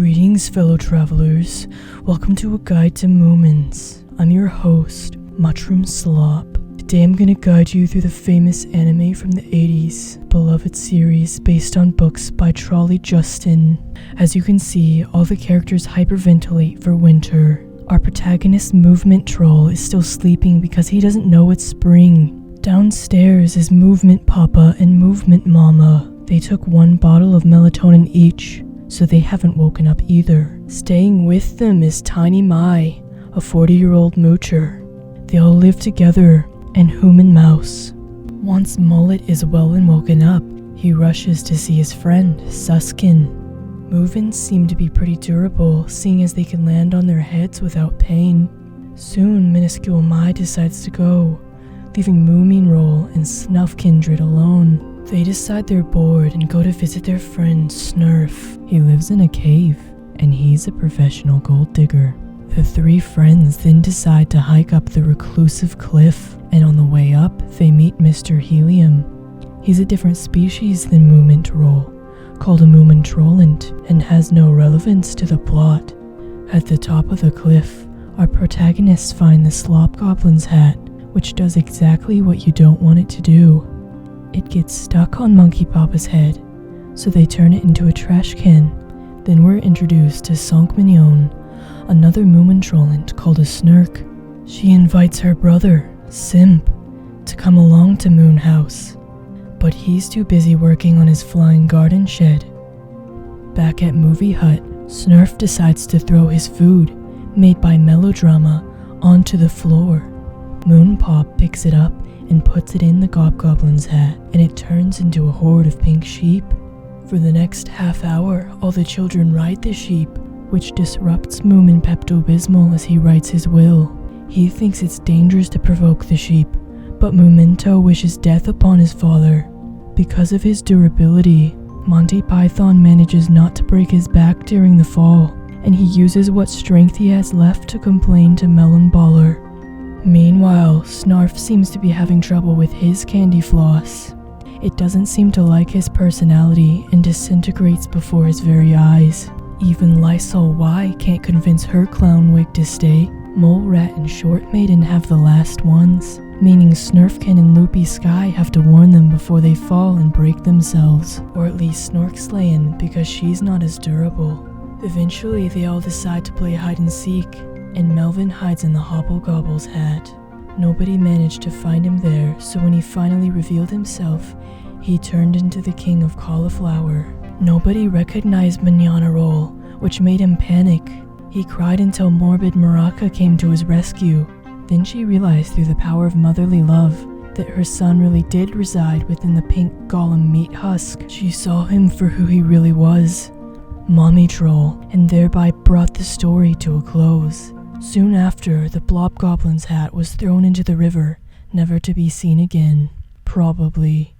Greetings, fellow travelers. Welcome to a guide to Moomins. I'm your host, Mushroom Slop. Today I'm gonna guide you through the famous anime from the 80s, beloved series based on books by Trolley Justin. As you can see, all the characters hyperventilate for winter. Our protagonist, Movement Troll, is still sleeping because he doesn't know it's spring. Downstairs is Movement Papa and Movement Mama. They took one bottle of melatonin each, so they haven't woken up either. Staying with them is Tiny Mai, a 40-year-old moocher. They all live together, and Human Mouse. Once Mullet is well and woken up, he rushes to see his friend, Suskin. Movins seem to be pretty durable, seeing as they can land on their heads without pain. Soon, Minuscule Mai decides to go, leaving Moomin Roll and Snuff Kindred alone. They decide they're bored and go to visit their friend, Snurf. He lives in a cave, and he's a professional gold digger. The three friends then decide to hike up the reclusive cliff, and on the way up, they meet Mr. Helium. He's a different species than Moomin Troll, called a Moomin Trollant, and has no relevance to the plot. At the top of the cliff, our protagonists find the Slop Goblin's hat, which does exactly what you don't want it to do. It gets stuck on Monkey Papa's head, so they turn it into a trash can. Then we're introduced to Sonk Mignon, another Moomin Trollant called a Snurk. She invites her brother, Simp, to come along to Moon House, but he's too busy working on his flying garden shed. Back at Movie Hut, Snurf decides to throw his food, made by Melodrama, onto the floor. Moon Pop picks it up and puts it in the Gobgoblin's hat, and it turns into a horde of pink sheep. For the next half hour, all the children ride the sheep, which disrupts Moomin Pepto-Bismol as he writes his will. He thinks it's dangerous to provoke the sheep, but Moominto wishes death upon his father. Because of his durability, Monty Python manages not to break his back during the fall, and he uses what strength he has left to complain to Melon Baller. Meanwhile, Snarf seems to be having trouble with his candy floss. It doesn't seem to like his personality and disintegrates before his very eyes. Even Lysol Y can't convince her clown wig to stay. Mole Rat and Short Maiden have the last ones, meaning Snurfkin and Loopy Sky have to warn them before they fall and break themselves, or at least Snorkslayin because she's not as durable. Eventually, they all decide to play hide and seek, and Melvin hides in the Hobblegobble's hat. Nobody managed to find him there, so when he finally revealed himself, he turned into the King of Cauliflower. Nobody recognized Manana Roll, which made him panic. He cried until Morbid Maraca came to his rescue. Then she realized through the power of motherly love that her son really did reside within the pink golem meat husk. She saw him for who he really was, Mommy Troll, and thereby brought the story to a close. Soon after, the Blob Goblin's hat was thrown into the river, never to be seen again. Probably.